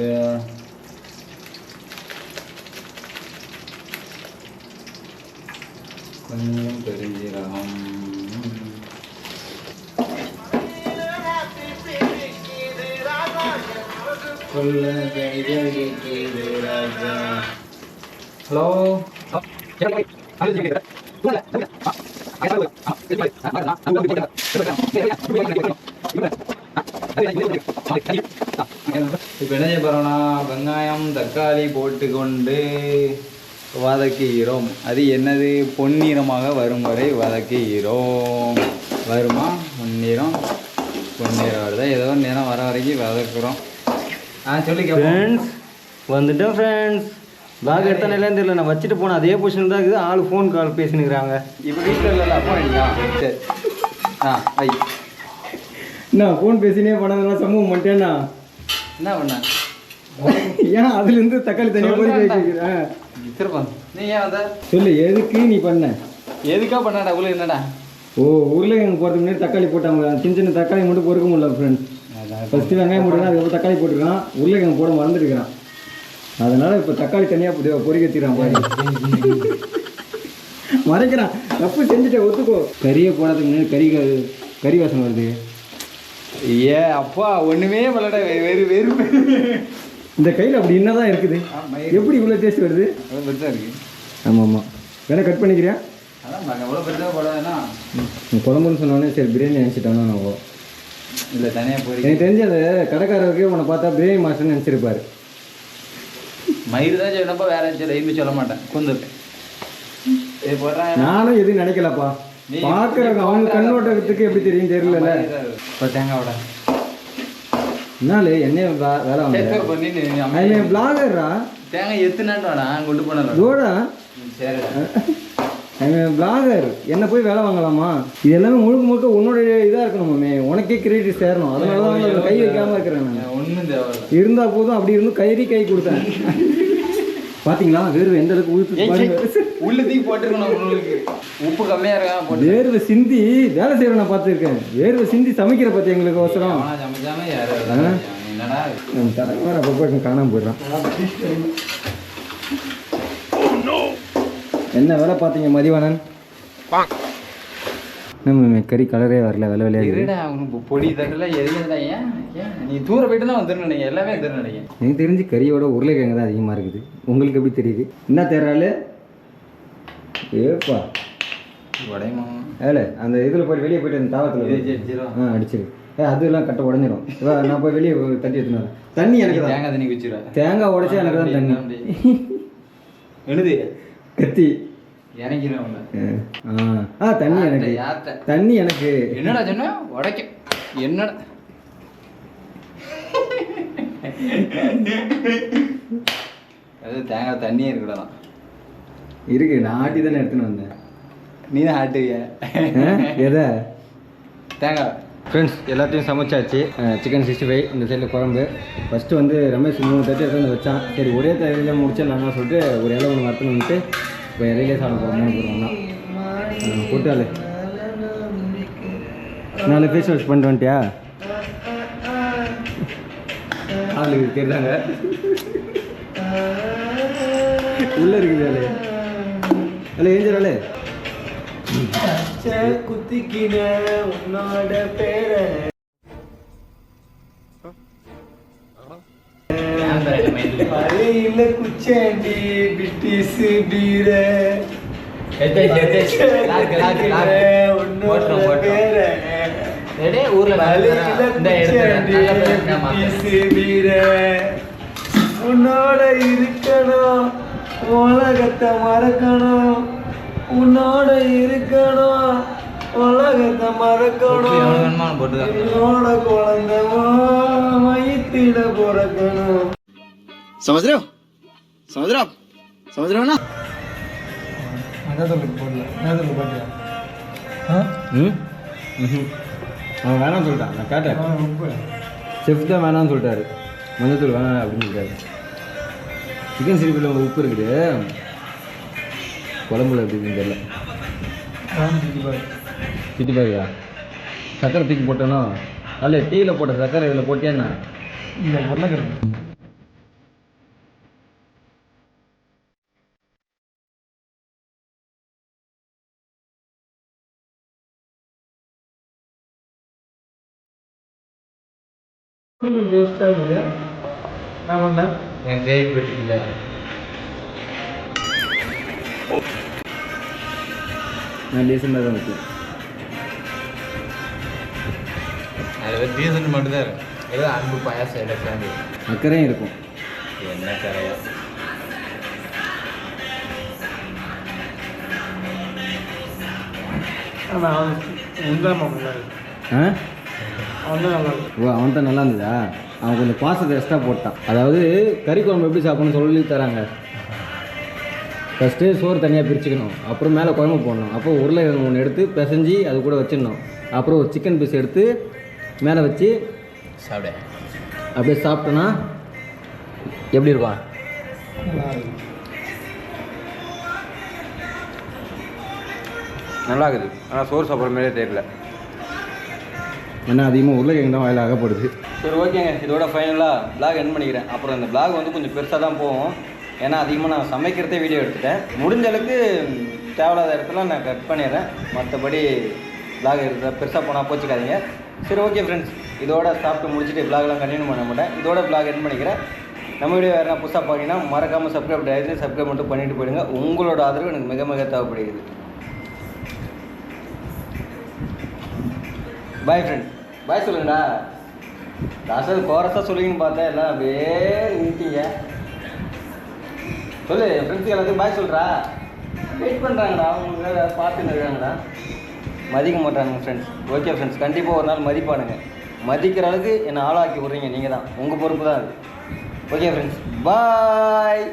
Speaker 3: கொஞ்சம் பெருஞ்சீரகம், ஹலோ இப்போ என்ன செய்ய போகிறோம்னா வெங்காயம் தக்காளி போட்டுக்கொண்டு வதக்குகிறோம். அது என்னது? பொன்னிறமாக வரும் வரை வதக்குகிறோம். வருமா? பொன்னிறம் வருதா? ஏதோ ஒரு நேரம் வர வரைக்கும் வதக்குறோம். சொல்லி
Speaker 1: ஃப்ரெண்ட்ஸ் வந்துட்டோம். ஃப்ரெண்ட்ஸ் பேக் எடுத்தானே தெரியல, நான் வச்சுட்டு போனேன் அதே பொசிஷன் தான் இருக்குது. ஆள் ஃபோன் கால் பேசினுக்கிறாங்க.
Speaker 3: இப்போ வீட்டில் இல்லைல்ல, அப்போ இல்லையா? சரி ஐ
Speaker 1: நான் ஃபோன் பேசினே பண்ணதெல்லாம் சமூகம் பண்ணிட்டேன்னா
Speaker 3: என்ன பண்ண?
Speaker 1: ஏன் அதுலேருந்து தக்காளி தனியாக போய் கேட்குறேன்.
Speaker 3: திருப்பம் நீ ஏன் வந்த?
Speaker 1: சொல்லு, எதுக்கு நீ பண்ண?
Speaker 3: எதுக்கா பண்ணாடா? உள்ள என்னடா?
Speaker 1: ஓ, உருளைக்கிழங்கு போகிறதுக்கு முன்னாடி தக்காளி போட்டாங்க. சின்ன சின்ன தக்காளி மட்டும் பொறுக்க முடியல ஃப்ரெண்ட்ஸ். ஃபஸ்ட்டு வெங்காயம் போட்டுருக்கான், அதுக்கப்புறம் தக்காளி போட்டுருக்கான், உருளைக்கிழங்கு போட மறந்துருக்கிறான். அதனால் இப்போ தக்காளி தனியாக பொறிக்க வச்சுக்கிறான் பாரு. மறைக்கிறான். தப்பு செஞ்சுட்டேன், ஒத்துக்கோ. கறியை போடாதுக்கு முன்னாடி கறி வாசனை வருது.
Speaker 3: ஏ அப்பா ஒன்றுமே பண்ணல, வெறு வெறு
Speaker 1: இந்த கையில் அப்படி என்னதான் இருக்குது? எப்படி இவ்வளோ டேஸ்ட் வருது?
Speaker 3: அவ்வளோ பெருசாக இருக்குது.
Speaker 1: ஆமாம் ஆமாம். வேணா கட் பண்ணிக்கிறியா?
Speaker 3: அதான் எவ்வளோ பெருசாக போடாதுன்னா
Speaker 1: குழம்புன்னு சொன்னோடனே சரி பிரியாணி நினச்சிட்டானோ நான்.
Speaker 3: இல்லை தனியாக போய்
Speaker 1: எனக்கு தெரிஞ்ச அந்த கடைக்காரருக்கு உன்னை பார்த்தா பிரியாணி மாஸ்டர்னு நினச்சிருப்பாரு.
Speaker 3: மயிறு தான் சொன்னப்போ வேற எதுவுமே சொல்ல மாட்டேன் குந்துருக்கு இது போடுறேன்.
Speaker 1: நானும் எதுவும் நினைக்கலப்பா. பார்க்குறவங்க அவங்க கண்ணோட்டத்துக்கு எப்படி தெரியும் தெரியல.
Speaker 3: இப்போ தேங்காயோட
Speaker 1: என்னால என்ன வேலை வாங்க பிளாகர்ரா.
Speaker 3: தேங்காய் எத்துனான்னு வேணா கொண்டு போனல
Speaker 1: தோடா.
Speaker 3: சரி
Speaker 1: பிளாகர் என்ன போய் வேலை வாங்கலாமா? இது எல்லாமே முழுக்க முழுக்க உன்னோட இதாக இருக்கணுமே, உனக்கே கிரெடிட் சேரணும். அதனால தான் கை வைக்காம இருக்கிறேன் நான்.
Speaker 3: ஒன்றும் தேவை
Speaker 1: இருந்தா போதும். அப்படி இருந்து கை கொடுத்தேன். பாத்தீங்களா வேர்வை எந்த அளவுக்கு ஊத்து
Speaker 3: உள்ள தூக்கி போட்டுருக்கணும். உங்களுக்கு உப்பு கம்மியா இருக்கா?
Speaker 1: வேர்வை சிந்தி வேலை செய்யற நான் பார்த்துருக்கேன். வேர்வை சிந்தி சமைக்கிற பத்தி எங்களுக்கு அவசரம்.
Speaker 3: சமைச்சாம யாரும் என்னடா
Speaker 1: தலைவர் அப்பப்போ காணாம போயிடுறான். என்ன வேலை பார்த்தீங்க மதிவானன்? நம்ம கறி கலரே வரல, வெள்ளை வெள்ளையா.
Speaker 3: அவனுக்கு பொடி தட்டல எதுல ஏன் நீ தூர போயிட்டு தான் வந்துடும் நினைக்கிறேன். எல்லாமே வந்துடும் நினைக்கிறேன்.
Speaker 1: எனக்கு தெரிஞ்சு கறியோட உருளைக்கிழங்கு தான் அதிகமாக இருக்குது. உங்களுக்கு எப்படி தெரியுது? என்ன தேர்றாள் ஏப்பா
Speaker 3: உடையமா
Speaker 1: ஏழை அந்த இதில் போய் வெளியே போயிட்டு அந்த தாவத்தில் அடிச்சிரு. அதெல்லாம் கட்ட உடஞ்சிரும். நான் போய் வெளியே தட்டி எடுத்துன்னு தண்ணி எனக்கு தான்.
Speaker 3: தேங்காய் தண்ணி குச்சிடுவேன்.
Speaker 1: தேங்காய் உடைச்சா எனக்கு தான் தண்ணி.
Speaker 3: எழுது
Speaker 1: கத்தி
Speaker 3: இறங்கிடும்.
Speaker 1: தண்ணி எனக்கு. தண்ணி எனக்கு.
Speaker 3: என்னடா சொன்ன உடைக்க என்னடா அது தேங்காய் தண்ணியே இருக்கடா
Speaker 1: இருக்கு. நான் ஆட்டி தானே எடுத்துன்னு வந்தேன்.
Speaker 3: நீ தான் ஆட்டுவிய
Speaker 1: எதை
Speaker 3: தேங்காய்.
Speaker 1: ஃப்ரெண்ட்ஸ் எல்லாத்தையும் சமைச்சாச்சு. சிக்கன் 65 இந்த சைடில் குழம்பு. ஃபஸ்ட்டு வந்து ரமேஷ் 3 தட்டு எடுத்து வச்சான். சரி ஒரே இலையில முடிச்சிடலாம்னா சொல்லிட்டு ஒரு இலை ஒன்று வறுத்துன்னு வந்துட்டு இப்போ இலையிலே சாப்பிட போகிறோம். 3 பேர் ஒன்றா போட்டாலே 4 ஃபேஸ் வாஷ் பண்ணிட்டு வந்துட்டியா? ஆளுக்கு கேட்டாங்க உள்ளே இருக்குது வேலை அல்ல ஏஞ்சிடாலே
Speaker 4: குத்திக்கின உன்னோட பேர பழையில குச்சாண்டி பிரிட்டிஷ் பீர உன்னோட பேர
Speaker 3: ஊர்ல
Speaker 4: உன்னோட இருக்கணும் உலகத்தை மறக்கணும். உன்னோட இருக்கணும் உலகத்தை மறக்கணும். என்னோட குழந்தைவோ மயித்திட பிறக்கணும்.
Speaker 5: சமுதிரம் சமுதிரம் சமுதிரம்னா
Speaker 1: அவன் வேணாம்னு சொல்லிட்டான். நான் கேட்டேன். செஃப் தான் வேணாம்னு சொல்லிட்டாரு. மஞ்சத்தூள் வேணாம் அப்படின்னு சொல்லிட்டாரு. சிக்கன் சிரிப்பில் உப்பு இருக்குது. குழம்புல எப்படின்னு தெரியல. திட்டி பாருயா சக்கரை தூக்கி போட்டேன்னா அல்ல டீயில் போட்ட சக்கரை இதில் போட்டியாண்ணா
Speaker 4: இந்த உருளைக்கிழங்கு
Speaker 3: என் தேய் போயிட்டு
Speaker 1: நான் டீசெண்டாக தான் வைக்கேன்.
Speaker 3: அதில் டீசன்ட் மட்டும்தான் இருக்கும். ஏதோ அன்பு பாயாசம் எடுக்கிறாங்க.
Speaker 1: அக்கறையும் இருக்கும்.
Speaker 3: என்ன கரையா
Speaker 1: அவன் தான் நல்லா இருந்ததா? அவன் கொஞ்சம் பாசத்தை எக்ஸ்ட்ரா போட்டான். அதாவது கறி குழம்பு எப்படி சாப்பிடணும்னு சொல்லி தராங்க. ஃபஸ்ட்டு சோறு தனியாக பிரிச்சுக்கணும், அப்புறம் மேலே குழம்பு போடணும், அப்புறம் உருளைக்கிழங்கு ஒன்று எடுத்து பிசைஞ்சி அது கூட வச்சிடணும், அப்புறம் ஒரு சிக்கன் பீஸ் எடுத்து மேலே வச்சு
Speaker 3: சாப்பிட
Speaker 1: அப்படியே சாப்பிட்டோன்னா எப்படி இருக்கும்?
Speaker 3: நல்லா இருக்குது. ஆனால் சோறு சாப்பிட்ற மாதிரியே தெரியல.
Speaker 1: ஏன்னா அதிகமாக உருளைக்கிழங்கு தான் வாயில் அகப்படுது.
Speaker 6: சரி ஓகேங்க, இதோட ஃபைனலாக பிளாக் எண்ட் பண்ணிக்கிறேன். அப்புறம் இந்த பிளாக் வந்து கொஞ்சம் பெருசாக தான் போகும். ஏன்னா அதிகமாக நான் சமைக்கிறதே வீடியோ எடுத்துட்டேன். முடிஞ்ச அளவுக்கு தேவையில்லாத இடத்துல நான் கட் பண்ணிடுறேன். மற்றபடி பிளாக் எடுத்த பெருசாக போனால் போச்சுக்காதீங்க. சரி ஓகே ஃப்ரெண்ட்ஸ், இதோட சாப்பிட்டு முடிச்சுட்டு பிளாக்லாம் கண்டினியூ பண்ண மாட்டேன். இதோட பிளாக் எண்ட் பண்ணிக்கிறேன். நம்ம வீடியோ வேறு புதுசாக பார்த்தீங்கன்னா மறக்காமல் சப்ஸ்கிரைப் மட்டும் பண்ணிட்டு போயிடுங்க. உங்களோட ஆதரவு எனக்கு மிக மிக தேவைப்படுகிறது. பாய் ஃப்ரெண்ட், பாய் சொல்லுங்கடா. லாஸ்ட்டாக கோரஸாக சொல்லிங்கன்னு பார்த்தேன், எல்லாம் அப்படியே நின்ட்டீங்க. சொல்லு என் ஃப்ரெண்ட்ஸுக்கு எல்லாத்துக்கும் பாய் சொல்கிறா. வெயிட் பண்ணுறாங்கடா, அவங்க பார்த்துன்னு இருக்காங்கடா. மதிக்க மாட்டானுங்க ஃப்ரெண்ட்ஸ். ஓகே ஃப்ரெண்ட்ஸ், கண்டிப்பாக ஒரு நாள் மதிப்பானுங்க. மதிக்கிற அளவுக்கு என்னை ஆளாக்கி விட்றீங்க நீங்கள் தான். உங்கள் பொறுப்பு தான் அது. ஓகே ஃப்ரெண்ட்ஸ், பாய்.